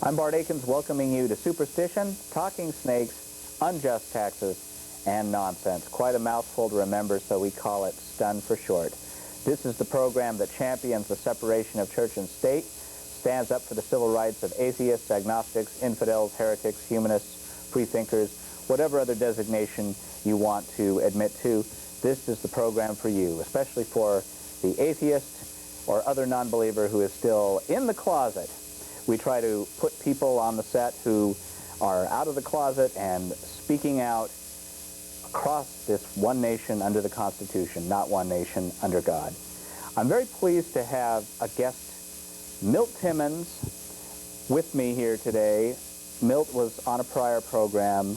I'm Bart Aikens, welcoming you to Superstition, Talking Snakes, Unjust Taxes, and Nonsense. Quite a mouthful to remember, so we call it STUN for short. This is the program that champions the separation of church and state, stands up for the civil rights of atheists, agnostics, infidels, heretics, humanists, freethinkers, whatever other designation you want to admit to. This is the program for you, especially for the atheist or other non-believer who is still in the closet. We try to put people on the set who are out of the closet and speaking out across this one nation under the Constitution, not one nation under God. I'm very pleased to have a guest, Milt Timmons, with me here today. Milt was on a prior program,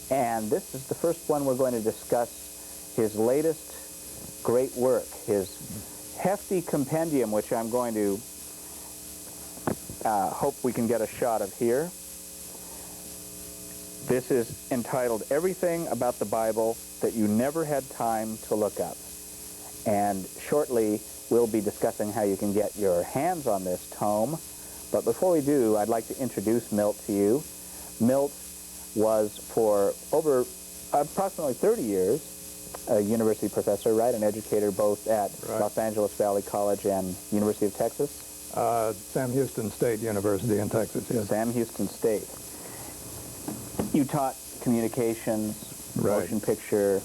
and this is the first one we're going to discuss his latest great work, his hefty compendium, which I'm going to hope we can get a shot of here. This is entitled Everything About the Bible That You Never Had Time to Look Up. And shortly we'll be discussing how you can get your hands on this tome. But before we do, I'd like to introduce Milt to you. Milt was for over approximately 30 years a university professor, right? An educator both at Los Angeles Valley College and University of Texas. Sam Houston State University in Texas, yes. Sam Houston State. You taught communications, motion picture.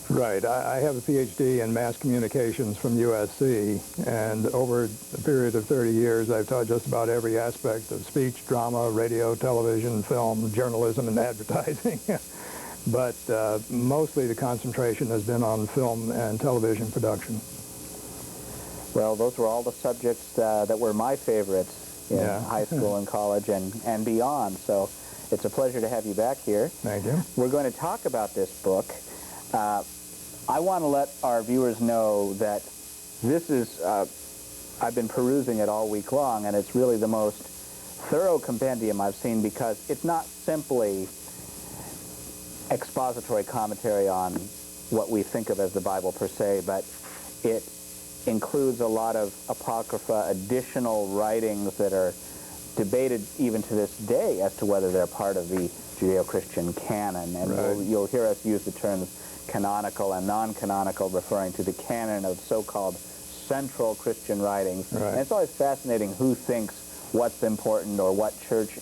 Right. I have a PhD in mass communications from USC, and over a period of 30 years, I've taught just about every aspect of speech, drama, radio, television, film, journalism, and advertising. But mostly the concentration has been on film and television production. Well, those were all the subjects that were my favorites in high school and college and beyond. So it's a pleasure to have you back here. Thank you. We're going to talk about this book. I want to let our viewers know that this is, I've been perusing it all week long, and it's really the most thorough compendium I've seen, because it's not simply expository commentary on what we think of as the Bible per se, but it includes a lot of apocrypha, additional writings that are debated even to this day as to whether they're part of the Judeo-Christian canon. And you'll hear us use the terms canonical and non-canonical, referring to the canon of so-called central Christian writings. And it's always fascinating who thinks what's important, or what church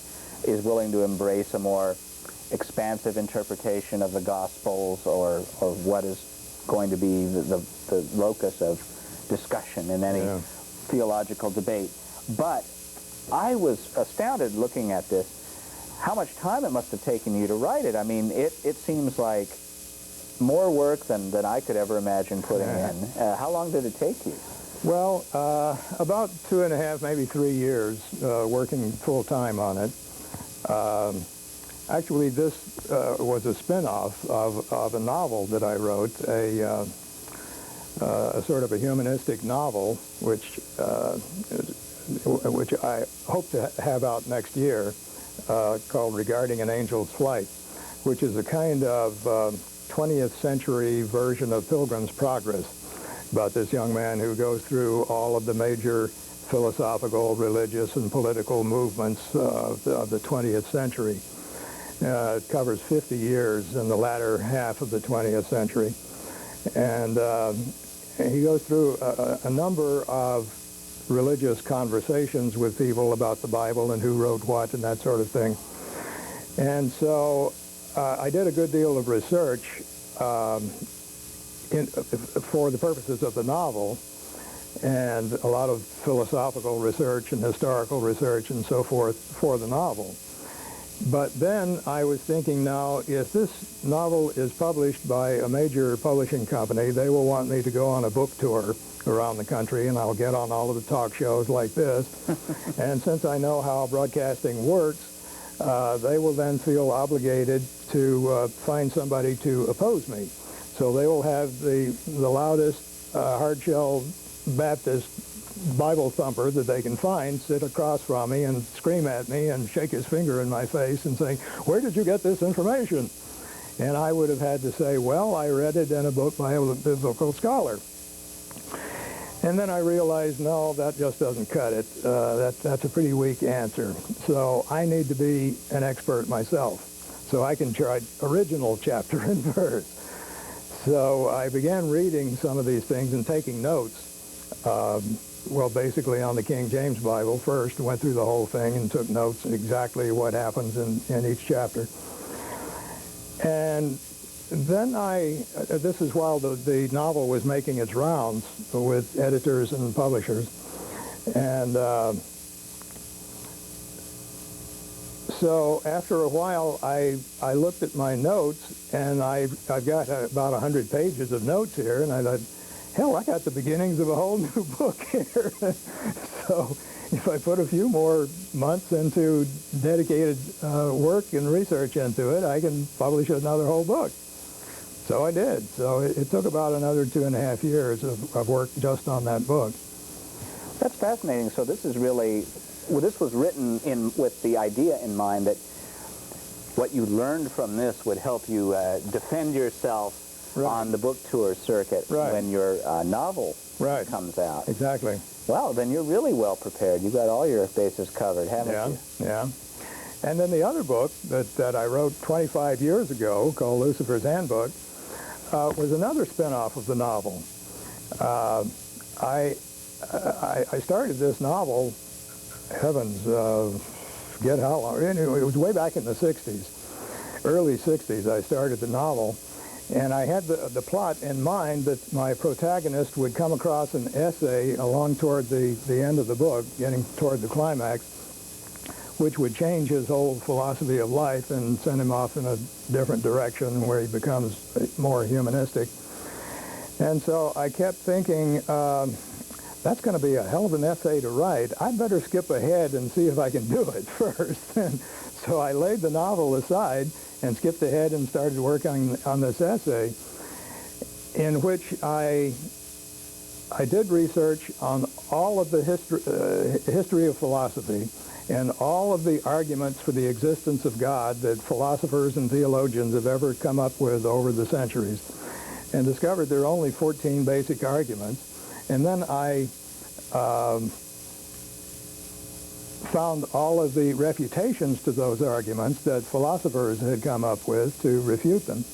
is willing to embrace a more expansive interpretation of the Gospels, or what is going to be the locus of discussion in any theological debate. But I was astounded looking at this, how much time it must have taken you to write it. I mean, it seems like more work than I could ever imagine putting in. How long did it take you? Well, about 2.5, maybe 3 years working full-time on it. Actually, this was a spin-off of a novel that I wrote, a sort of a humanistic novel, which I hope to have out next year, called Regarding an Angel's Flight, which is a kind of 20th century version of Pilgrim's Progress, about this young man who goes through all of the major philosophical, religious, and political movements of the 20th century. It covers 50 years in the latter half of the 20th century. And he goes through a number of religious conversations with people about the Bible and who wrote what and that sort of thing. And so I did a good deal of research for the purposes of the novel, and a lot of philosophical research and historical research and so forth for the novel. But then I was thinking, now, if this novel is published by a major publishing company, they will want me to go on a book tour around the country, and I'll get on all of the talk shows like this. And since I know how broadcasting works, they will then feel obligated to find somebody to oppose me. So they will have the loudest hard-shell Baptist Bible thumper that they can find sit across from me and scream at me and shake his finger in my face and say, "Where did you get this information?" And I would have had to say, well, I read it in a book by a biblical scholar. And then I realized, no, that just doesn't cut it. That's a pretty weak answer. So I need to be an expert myself, so I can try original chapter and verse. So I began reading some of these things and taking notes. Well, basically on the King James Bible first, went through the whole thing and took notes exactly what happens in each chapter. And then this is while the novel was making its rounds with editors and publishers. And so after a while, I looked at my notes, and I've got about 100 pages of notes here, and I thought, hell, I got the beginnings of a whole new book here. So if I put a few more months into dedicated work and research into it, I can publish another whole book. So I did. So it took about another 2.5 years of work just on that book. That's fascinating. So this is really, well, this was written with the idea in mind that what you learned from this would help you defend yourself on the book tour circuit when your novel comes out. Exactly. Well, then you're really well prepared. You've got all your bases covered, haven't you? Yeah. And then the other book that I wrote 25 years ago, called Lucifer's Handbook, was another spin-off of the novel. I started this novel, heavens, forget how long, anyway, it was way back in the 60s, early 60s I started the novel, and I had the plot in mind that my protagonist would come across an essay along toward the end of the book, getting toward the climax, which would change his whole philosophy of life and send him off in a different direction where he becomes more humanistic. And so I kept thinking, that's going to be a hell of an essay to write. I'd better skip ahead and see if I can do it first. And so I laid the novel aside and skipped ahead and started working on this essay, in which I did research on all of the history of philosophy and all of the arguments for the existence of God that philosophers and theologians have ever come up with over the centuries, and discovered there are only 14 basic arguments. And then I found all of the refutations to those arguments that philosophers had come up with to refute them,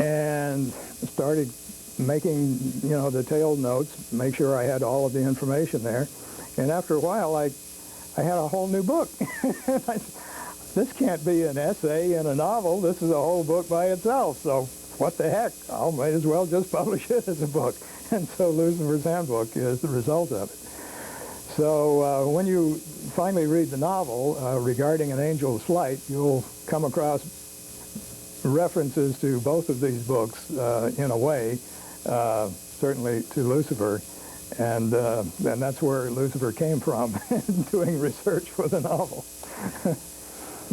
and started making, detailed notes, make sure I had all of the information there. And after a while, I had a whole new book. This can't be an essay in a novel. This is a whole book by itself. So what the heck? I might as well just publish it as a book. And so Lucifer's Handbook is the result of it. So when you finally read the novel regarding An Angel's Flight, you'll come across references to both of these books in a way, certainly to Lucifer. And that's where Lucifer came from, doing research for the novel.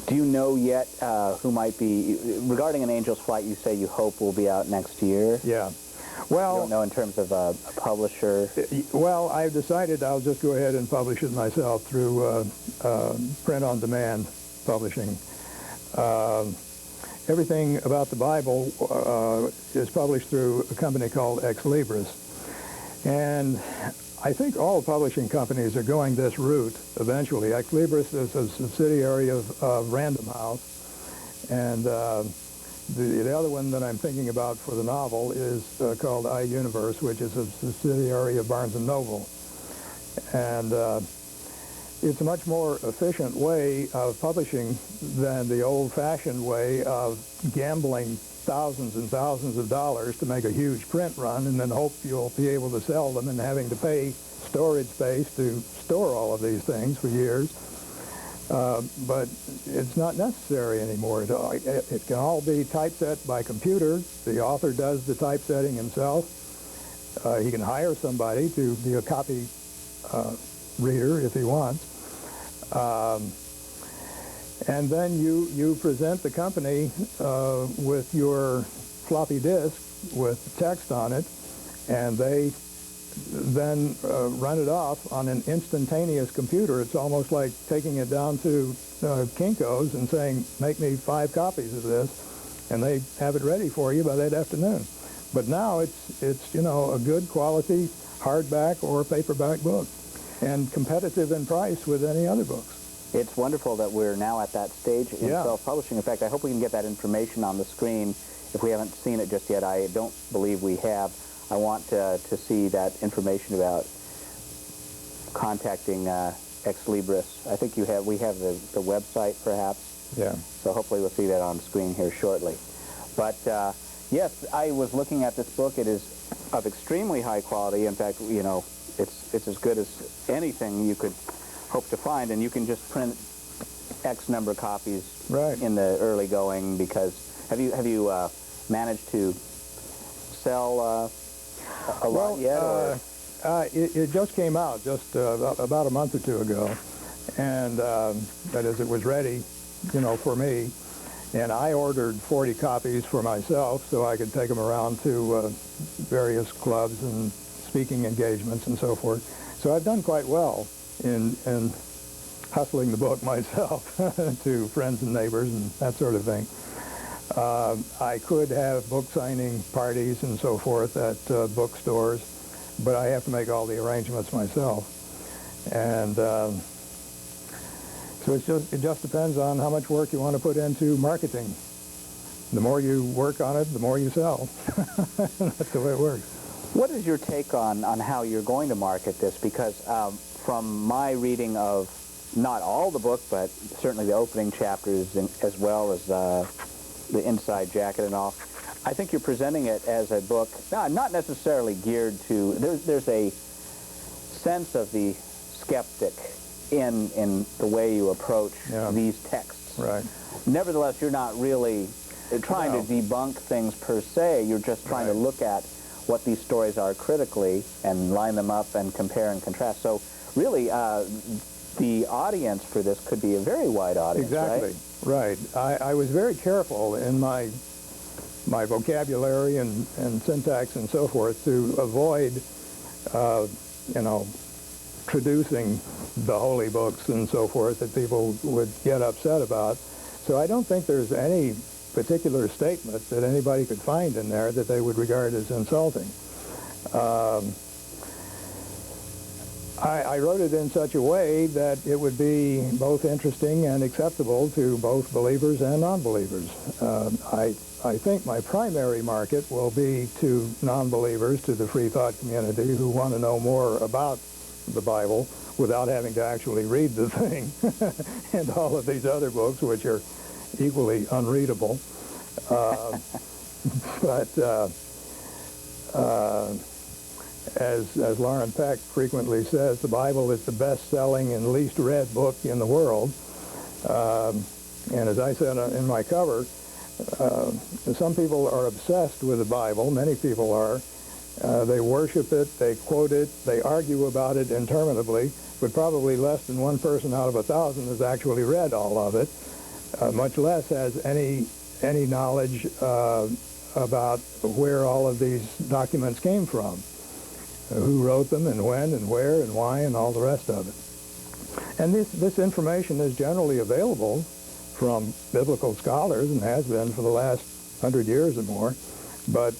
Do you know yet who might be, regarding An Angel's Flight, you say you hope will be out next year? Yeah. Well, you don't know in terms of a publisher? Well, I've decided I'll just go ahead and publish it myself through print-on-demand publishing. Everything about the Bible is published through a company called Ex Libris. And I think all publishing companies are going this route eventually. Ex Libris is a subsidiary of Random House, and the other one that I'm thinking about for the novel is called iUniverse, which is a subsidiary of Barnes & Noble. And it's a much more efficient way of publishing than the old-fashioned way of gambling thousands and thousands of dollars to make a huge print run and then hope you'll be able to sell them, and having to pay storage space to store all of these things for years. But it's not necessary anymore. It can all be typeset by computer. The author does the typesetting himself. He can hire somebody to be a copy reader if he wants. And then you present the company with your floppy disk with text on it, and they then run it off on an instantaneous computer. It's almost like taking it down to Kinko's and saying, make me 5 copies of this, and they have it ready for you by that afternoon. But now it's you know, a good quality hardback or paperback book, and competitive in price with any other books. It's wonderful that we're now at that stage in self-publishing. In fact, I hope we can get that information on the screen. If we haven't seen it just yet, I don't believe we have. I want to see that information about contacting Ex Libris. I think we have the website, perhaps. Yeah. So hopefully we'll see that on the screen here shortly. But yes, I was looking at this book. It is of extremely high quality. In fact, you know, it's as good as anything you could hope to find, and you can just print X number of copies in the early going. Because have you managed to sell a lot yet? Or? It just came out just about a month or two ago, and that is, it was ready, you know, for me, and I ordered 40 copies for myself so I could take them around to various clubs and speaking engagements and so forth. So I've done quite well in hustling the book myself to friends and neighbors and that sort of thing. I could have book signing parties and so forth at bookstores, but I have to make all the arrangements myself. And so it just depends on how much work you want to put into marketing. The more you work on it, the more you sell. That's the way it works. What is your take on how you're going to market this? Because from my reading of not all the book, but certainly the opening chapters as well as the inside jacket and all, I think you're presenting it as a book, not necessarily geared to, there's a sense of the skeptic in the way you approach these texts. Right. Nevertheless, you're not really trying to debunk things per se. You're just trying to look at what these stories are critically and line them up and compare and contrast. So really, the audience for this could be a very wide audience, exactly. Right. I was very careful in my vocabulary and syntax and so forth to avoid, you know, traducing the holy books and so forth that people would get upset about. So I don't think there's any particular statement that anybody could find in there that they would regard as insulting. I wrote it in such a way that it would be both interesting and acceptable to both believers and non-believers. I think my primary market will be to non-believers, to the free thought community who want to know more about the Bible without having to actually read the thing, and all of these other books which are equally unreadable. But as Lauren Peck frequently says, the Bible is the best-selling and least read book in the world. And as I said in my cover, some people are obsessed with the Bible. Many people are. They worship it, they quote it, they argue about it interminably, but probably less than one person out of 1,000 has actually read all of it, much less has any knowledge about where all of these documents came from, who wrote them and when and where and why and all the rest of it. And this information is generally available from biblical scholars and has been for the last 100 years or more, but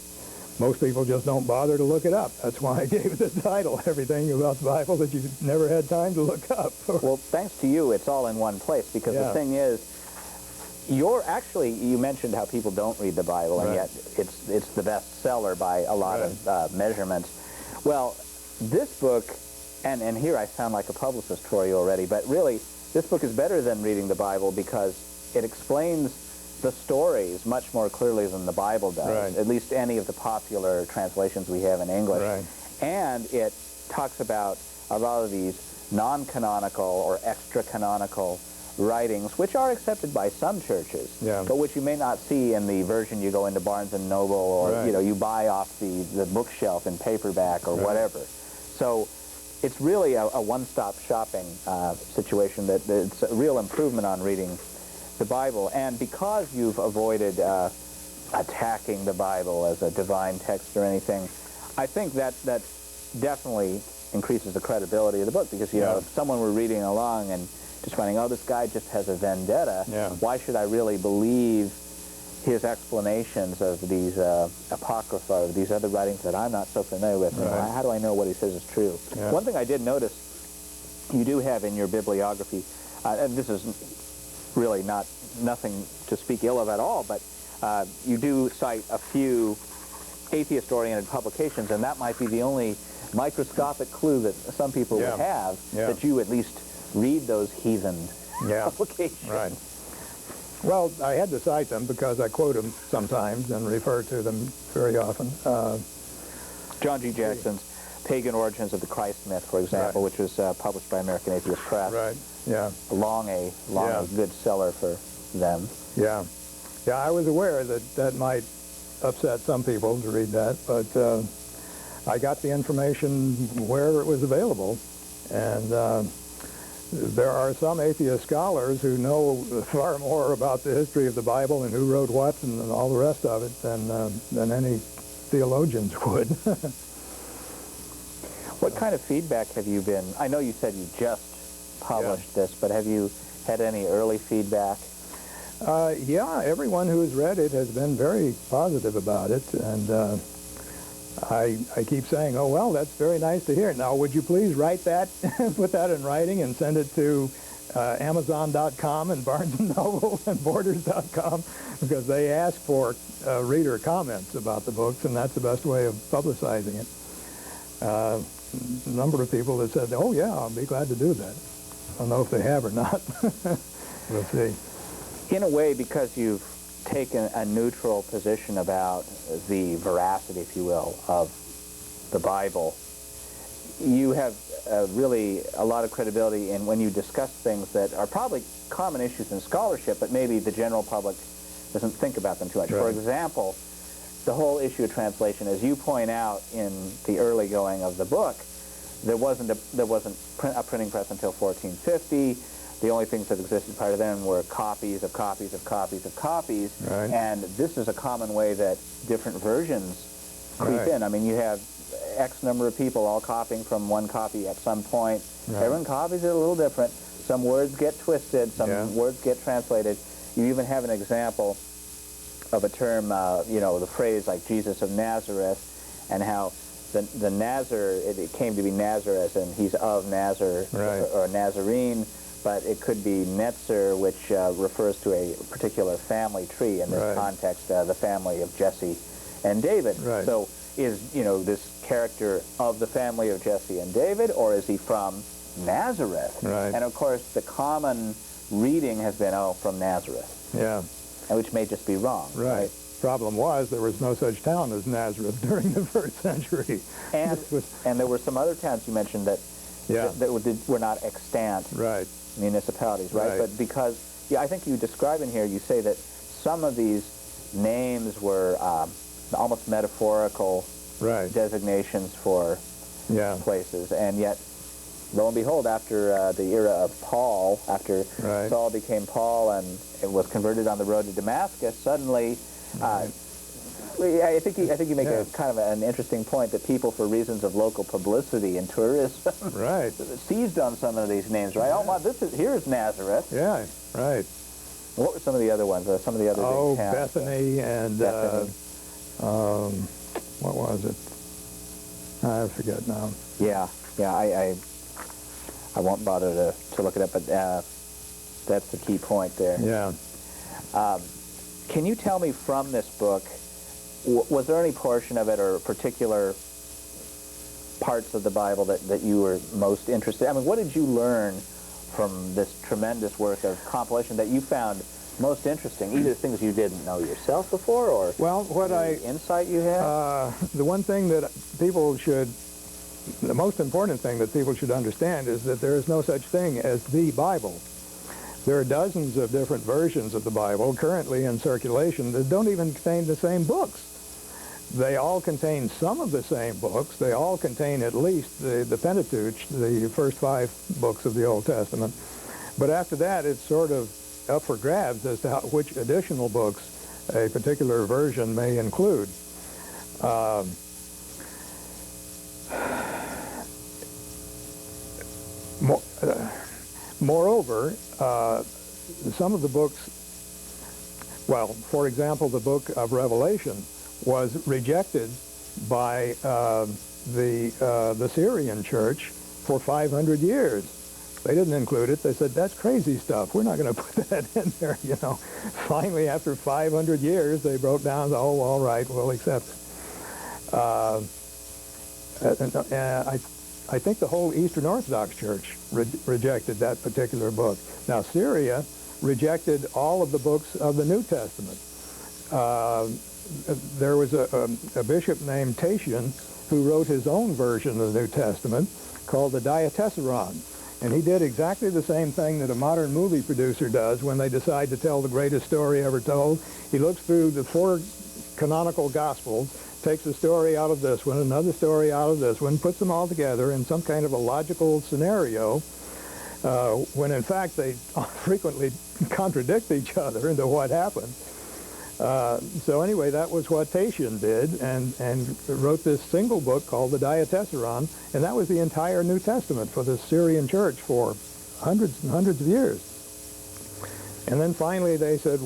most people just don't bother to look it up. That's why I gave it the title, Everything About the Bible That You Never Had Time to Look Up. Well, thanks to you, it's all in one place, because the thing is, you mentioned how people don't read the Bible, and yet it's the bestseller by a lot of measurements. Well, this book, and here I sound like a publicist for you already, but really, this book is better than reading the Bible because it explains the stories much more clearly than the Bible does, at least any of the popular translations we have in English. And it talks about a lot of these non-canonical or extra-canonical writings, which are accepted by some churches, but which you may not see in the version you go into Barnes & Noble or you buy off the bookshelf in paperback or whatever. So it's really a one-stop shopping situation. That it's a real improvement on reading the Bible. And because you've avoided attacking the Bible as a divine text or anything, I think that definitely increases the credibility of the book, because if someone were reading along and just finding, oh, this guy just has a vendetta, why should I really believe his explanations of these apocrypha, of these other writings that I'm not so familiar with. You know, Right. how do I know what he says is true? Yeah. One thing I did notice you do have in your bibliography, and this is really nothing to speak ill of at all, but you do cite a few atheist-oriented publications, and that might be the only microscopic clue that some people would have, that you at least read those heathen publications. Right. Well, I had to cite them because I quote them sometimes and refer to them very often. John G. Jackson's Pagan Origins of the Christ Myth, for example, which was published by American Atheist Press. Right, yeah. Long a good seller for them. Yeah. Yeah, I was aware that that might upset some people to read that, but I got the information wherever it was available, and there are some atheist scholars who know far more about the history of the Bible and who wrote what and all the rest of it than any theologians would. What kind of feedback have you been? I know you said you just published this, but have you had any early feedback? Yeah, everyone who has read it has been very positive about it, and I keep saying, oh, well, that's very nice to hear. Now, would you please write that, put that in writing and send it to Amazon.com and Barnes & Noble and Borders.com, because they ask for reader comments about the books, and that's the best way of publicizing it. A number of people have said, oh, yeah, I'll be glad to do that. I don't know if they have or not. We'll see. In a way, because you've taken a neutral position about the veracity, if you will, of the Bible, you have really a lot of credibility in when you discuss things that are probably common issues in scholarship, but maybe the general public doesn't think about them too much. Right. For example, the whole issue of translation, as you point out in the early going of the book, there wasn't a printing press until 1450. The only things that existed prior to then were copies of copies of copies of copies. Right. And this is a common way that different versions creep in. I mean, you have X number of people all copying from one copy at some point. Everyone copies it a little different. Some words get twisted, some words get translated. You even have an example of a term, you know, the phrase like Jesus of Nazareth, and how the Nazar, it came to be Nazareth, and he's of Nazar, or Nazarene, but it could be Netzer, which refers to a particular family tree, in this context, the family of Jesse and David. So is, you know, this character of the family of Jesse and David, or is he from Nazareth? And of course, the common reading has been, oh, from Nazareth. And which may just be wrong. Problem was, there was no such town as Nazareth during the 1st century. And there were some other towns you mentioned that that were not extant municipalities, But because, I think you describe in here, you say that some of these names were almost metaphorical designations for places, and yet, lo and behold, after the era of Paul, after Saul became Paul and it was converted on the road to Damascus, suddenly, I think you make a kind of an interesting point that people, for reasons of local publicity and tourism, seized on some of these names, Oh, wow, here's Nazareth. What were some of the other ones? Some of the other big towns? Bethany and what was it? I forget now. I won't bother to look it up, but that's the key point there. Can you tell me from this book, was there any portion of it or particular parts of the Bible that you were most interested in? I mean, what did you learn from this tremendous work of compilation that you found most interesting? Either things you didn't know yourself before, or insight you had? The one thing that the most important thing that people should understand is that there is no such thing as the Bible. There are dozens of different versions of the Bible currently in circulation that don't even contain the same books. They all contain some of the same books. They all contain at least the Pentateuch, the first 5 books of the Old Testament. But after that, it's sort of up for grabs as to which additional books a particular version may include. Moreover, some of the books, Well, for example, the book of Revelation was rejected by the Syrian church for 500 years. They didn't include it. They said, that's crazy stuff. We're not going to put that in there, you know. Finally, after 500 years, they broke down, oh, all right, we'll accept it. I think the whole Eastern Orthodox Church rejected that particular book. Now, Syria rejected all of the books of the New Testament. There was a bishop named Tatian who wrote his own version of the New Testament called the Diatessaron. And he did exactly the same thing that a modern movie producer does when they decide to tell the greatest story ever told. He looks through the 4 canonical Gospels, takes a story out of this one, another story out of this one, puts them all together in some kind of a logical scenario, when in fact they frequently contradict each other into what happened. So anyway, that was what Tatian did, and wrote this single book called the Diatessaron, and that was the entire New Testament for the Syrian church for hundreds and hundreds of years. And then finally they said,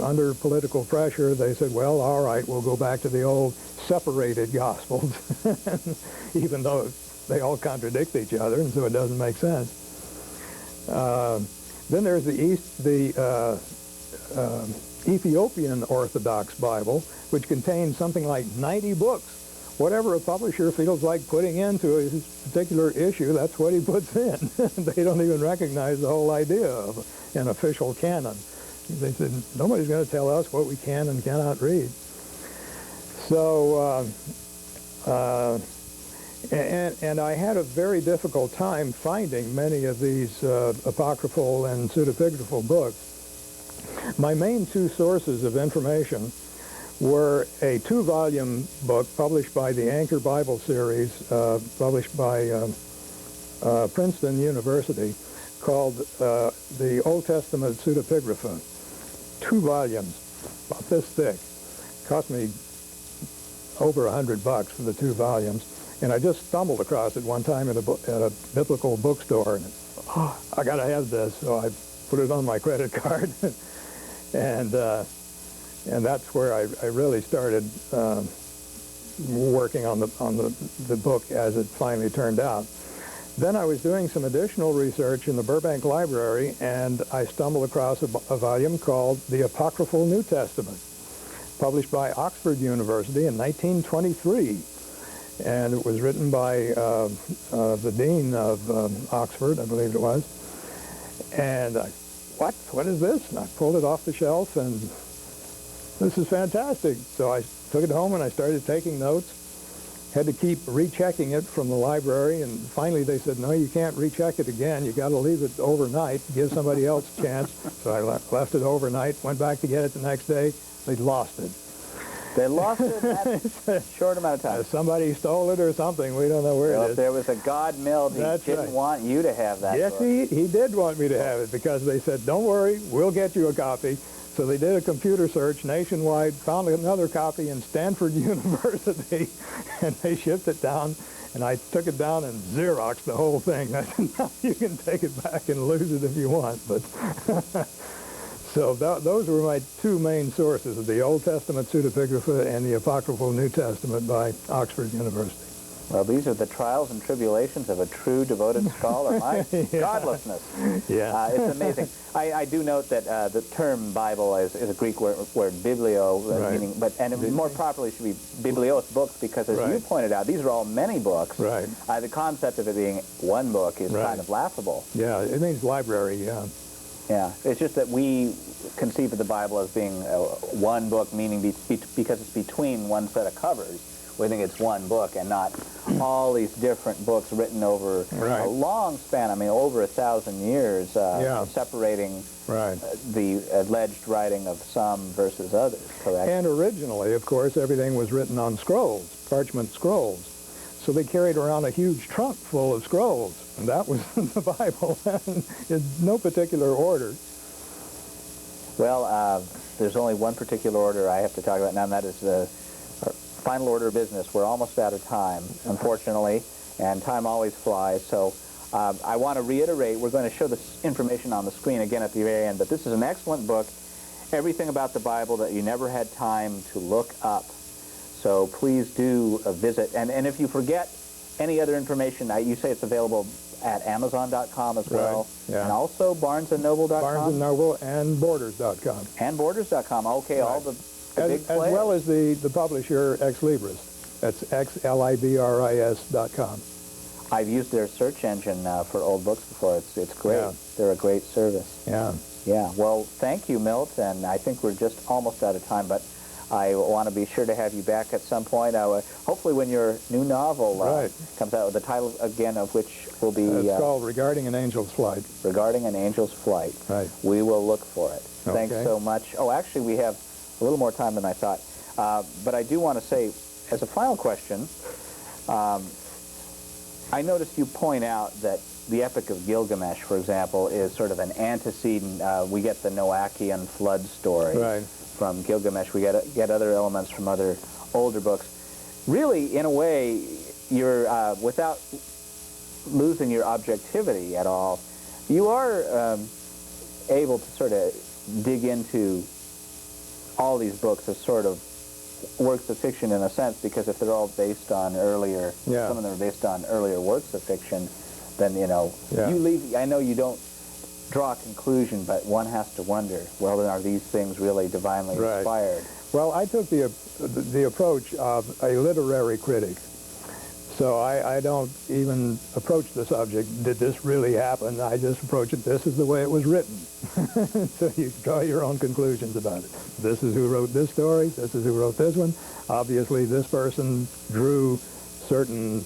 under political pressure, they said, well, all right, we'll go back to the old separated Gospels, even though they all contradict each other, and so it doesn't make sense. Then there's the Ethiopian Orthodox Bible, which contains something like 90 books. Whatever a publisher feels like putting into his particular issue, that's what he puts in. They don't even recognize the whole idea of an official canon. They said, nobody's going to tell us what we can and cannot read. So, and I had a very difficult time finding many of these apocryphal and pseudepigraphal books. My main 2 sources of information were a 2-volume book published by the Anchor Bible Series, published by Princeton University, called the Old Testament Pseudepigrapha. 2 volumes, about this thick. Cost me over $100 for the 2 volumes. And I just stumbled across it one time at a biblical bookstore, and I got to have this, so I put it on my credit card. And that's where I really started working on the book as it finally turned out. Then I was doing some additional research in the Burbank Library, and I stumbled across a volume called The Apocryphal New Testament, published by Oxford University in 1923. And it was written by the dean of Oxford, I believe it was. And what is this? And I pulled it off the shelf, and this is fantastic. So I took it home and I started taking notes. Had to keep rechecking it from the library, and finally they said, no, you can't recheck it again. You got to leave it overnight, give somebody else a chance. So I left it overnight, went back to get it the next day. They lost it. They lost it in that short amount of time. Somebody stole it or something. We don't know where it is. If there was a God Milt, he didn't want you to have that. Yes, he did want me to have it, because they said, don't worry, we'll get you a copy. So they did a computer search nationwide, found another copy in Stanford University, and they shipped it down. And I took it down and Xeroxed the whole thing. I said, no, you can take it back and lose it if you want. But so those were my 2 main sources, the Old Testament Pseudepigrapha and the Apocryphal New Testament by Oxford University. Well, these are the trials and tribulations of a true devoted scholar. My godlessness. Yeah. It's amazing. I do note that the term Bible is a Greek word biblio, right. meaning, and it more properly should be biblios, books, because as right. you pointed out, these are all many books. Right. The concept of it being one book is right. kind of laughable. Yeah, it means library, yeah. Yeah, it's just that we conceive of the Bible as being one book, meaning because it's between one set of covers. We think it's one book and not all these different books written over right. a long span, I mean, over 1,000 years, separating right. The alleged writing of some versus others, correct? And originally, of course, everything was written on scrolls, parchment scrolls. So they carried around a huge trunk full of scrolls, and that was the Bible in no particular order. Well, there's only one particular order I have to talk about now, and that is the final order of business. We're almost out of time, unfortunately, and time always flies. So I want to reiterate, we're going to show this information on the screen again at the very end, but this is an excellent book, everything about the Bible that you never had time to look up. So please do visit. And if you forget any other information, you say it's available at Amazon.com as well. Right, yeah. And also BarnesandNoble.com? Barnes and Noble and Borders.com. And Borders.com. Okay, Right. all the big As players. well as the publisher Ex Libris. That's xlibris.com. I've used their search engine for old books before. It's great. Yeah. They're a great service. Yeah. Yeah. Well, thank you, Milt. And I think we're just almost out of time, but I want to be sure to have you back at some point. Hopefully when your new novel comes out, with the title again of which will be... It's called Regarding an Angel's Flight. Regarding an Angel's Flight. Right. We will look for it. Okay. Thanks so much. Oh, actually, we have a little more time than I thought. But I do want to say, as a final question, I noticed you point out that the Epic of Gilgamesh, for example, is sort of an antecedent. We get the Noachian flood story from Gilgamesh. We get other elements from other older books. Really, in a way, you're without losing your objectivity at all, you are able to sort of dig into all these books as sort of works of fiction in a sense, because if they're all based on earlier, some of them are based on earlier works of fiction, then, you know, you leave, I know you don't draw a conclusion, but one has to wonder, well, then are these things really divinely inspired? Well, I took the approach of a literary critic. So I don't even approach the subject, did this really happen? I just approach it, this is the way it was written. So you draw your own conclusions about it. This is who wrote this story, this is who wrote this one. Obviously, this person drew certain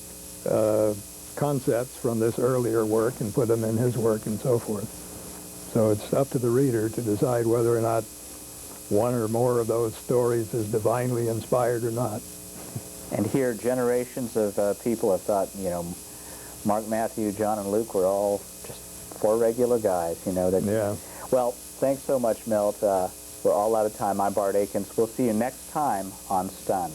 concepts from this earlier work and put them in his work and so forth. So it's up to the reader to decide whether or not one or more of those stories is divinely inspired or not. And here, generations of people have thought, you know, Mark, Matthew, John, and Luke were all just four regular guys, you know. Well, thanks so much, Milt. We're all out of time. I'm Bart Aikens. We'll see you next time on Stun.